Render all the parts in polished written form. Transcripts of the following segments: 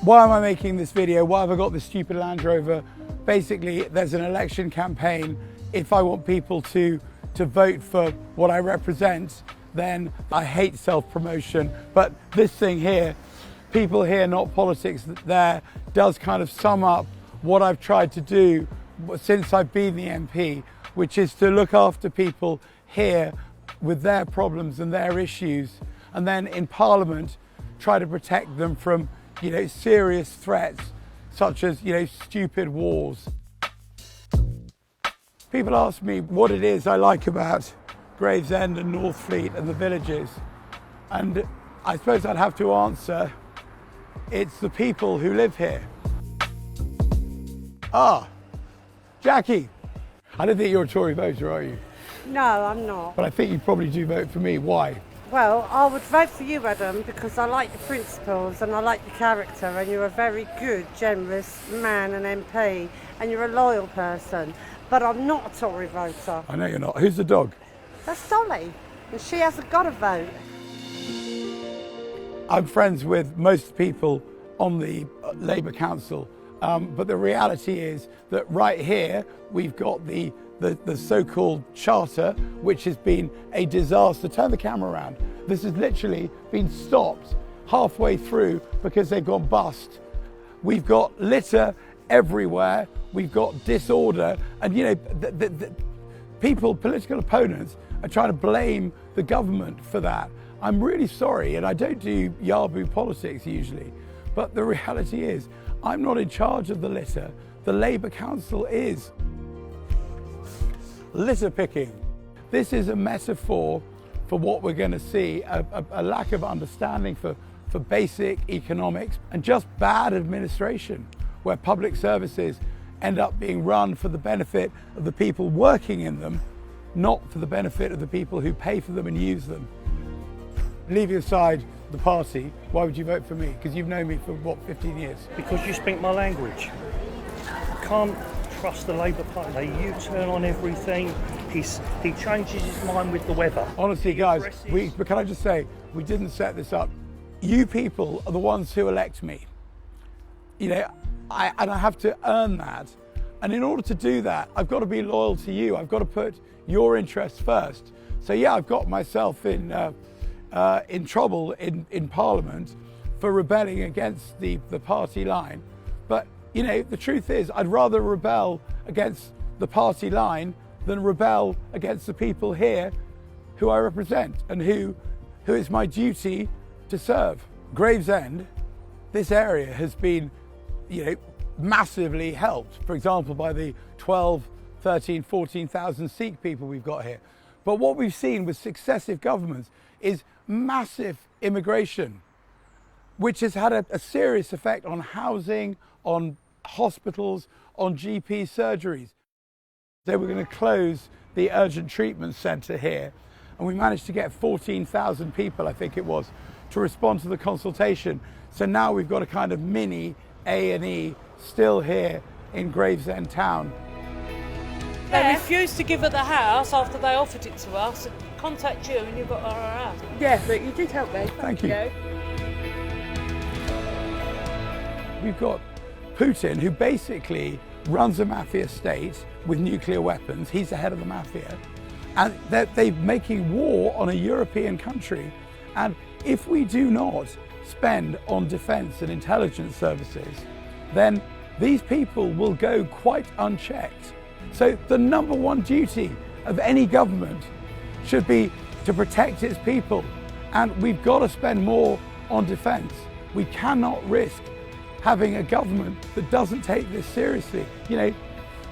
Why am I making this video? Why have I got this stupid Land Rover? Basically, there's an election campaign. If I want people to vote for what I represent, then I hate self-promotion. But this thing here, people here, not politics there, does kind of sum up what I've tried to do since I've been the MP, which is to look after people here with their problems and their issues, and then in Parliament try to protect them from, serious threats such as, stupid wars. People ask me what it is I like about Gravesend and Northfleet and the villages, and I suppose I'd have to answer, it's the people who live here. Ah, Jackie, I don't think you're a Tory voter, are you? No, I'm not. But I think you probably do vote for me. Why? Well, I would vote for you, Adam, because I like your principles and I like your character, and you're a very good, generous man and MP, and you're a loyal person. But I'm not a Tory voter. I know you're not. Who's the dog? That's Dolly, and she hasn't got a vote. I'm friends with most people on the Labour Council, but the reality is that right here we've got the so-called charter, which has been a disaster. Turn the camera around. This has literally been stopped halfway through because they've gone bust. We've got litter everywhere. We've got disorder, and the people, political opponents, are trying to blame the government for that. I'm really sorry, and I don't do yaboo politics usually, but the reality is I'm not in charge of the litter. The Labour Council is. Litter picking. This is a metaphor for what we're going to see, a lack of understanding for basic economics and just bad administration, where public services end up being run for the benefit of the people working in them, not for the benefit of the people who pay for them and use them. Leaving aside the party, why would you vote for me? Because you've known me for, 15 years? Because you speak my language. I can't trust the Labour Party. They U-turn on everything. He changes his mind with the weather. Honestly, guys, but can I just say, we didn't set this up. You people are the ones who elect me. I have to earn that. And in order to do that, I've got to be loyal to you. I've got to put your interests first. So yeah, I've got myself in trouble in Parliament for rebelling against the party line. But the truth is, I'd rather rebel against the party line than rebel against the people here who I represent and who it's my duty to serve. Gravesend, this area has been massively helped, for example, by the 12, 13, 14,000 Sikh people we've got here. But what we've seen with successive governments is massive immigration, which has had a serious effect on housing, on hospitals, on GP surgeries. They were going to close the urgent treatment centre here, and we managed to get 14,000 people, I think it was, to respond to the consultation. So now we've got a kind of mini A&E still here in Gravesend town. They refused to give her the house after they offered it to us. Contact you and you got her house. Yeah, but you did help me. Thank you. We've got Putin, who basically runs a mafia state with nuclear weapons. He's the head of the mafia. And they're making war on a European country. And if we do not spend on defence and intelligence services, then these people will go quite unchecked. So the number one duty of any government should be to protect its people. And we've got to spend more on defence. We cannot risk having a government that doesn't take this seriously.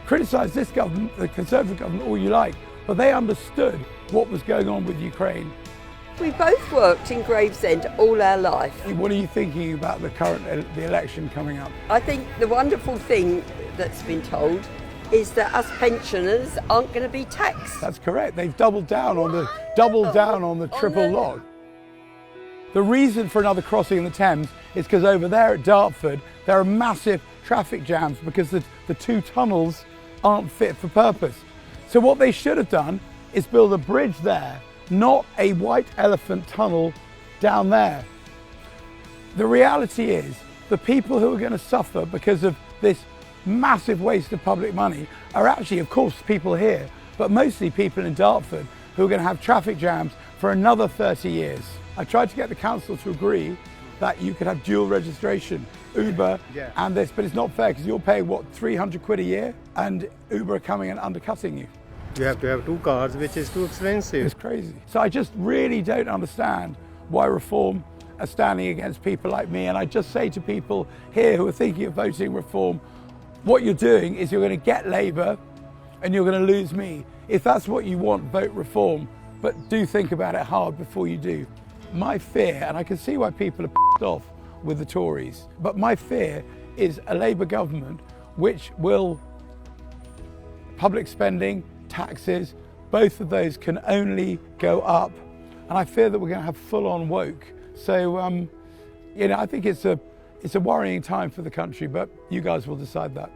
Criticise this government, the Conservative government, all you like, but they understood what was going on with Ukraine. We both worked in Gravesend all our life. What are you thinking about the election coming up? I think the wonderful thing that's been told is that us pensioners aren't going to be taxed. That's correct. They've doubled down on the triple lock. The reason for another crossing in the Thames is because over there at Dartford there are massive traffic jams because the two tunnels aren't fit for purpose. So what they should have done is build a bridge there, not a white elephant tunnel down there. The reality is the people who are going to suffer because of this massive waste of public money are actually, of course, people here, but mostly people in Dartford who are going to have traffic jams for another 30 years. I tried to get the council to agree that you could have dual registration, Uber and this, but it's not fair because you're paying, what, 300 quid a year, and Uber are coming and undercutting you. You have to have 2 cars, which is too expensive. It's crazy. So I just really don't understand why Reform are standing against people like me. And I just say to people here who are thinking of voting Reform, what you're doing is you're going to get Labour and you're going to lose me. If that's what you want, vote Reform, but do think about it hard before you do. My fear, and I can see why people are pissed off with the Tories, but my fear is a Labour government which will, public spending, taxes, both of those can only go up. And I fear that we're going to have full-on woke. So, I think it's a worrying time for the country, but you guys will decide that.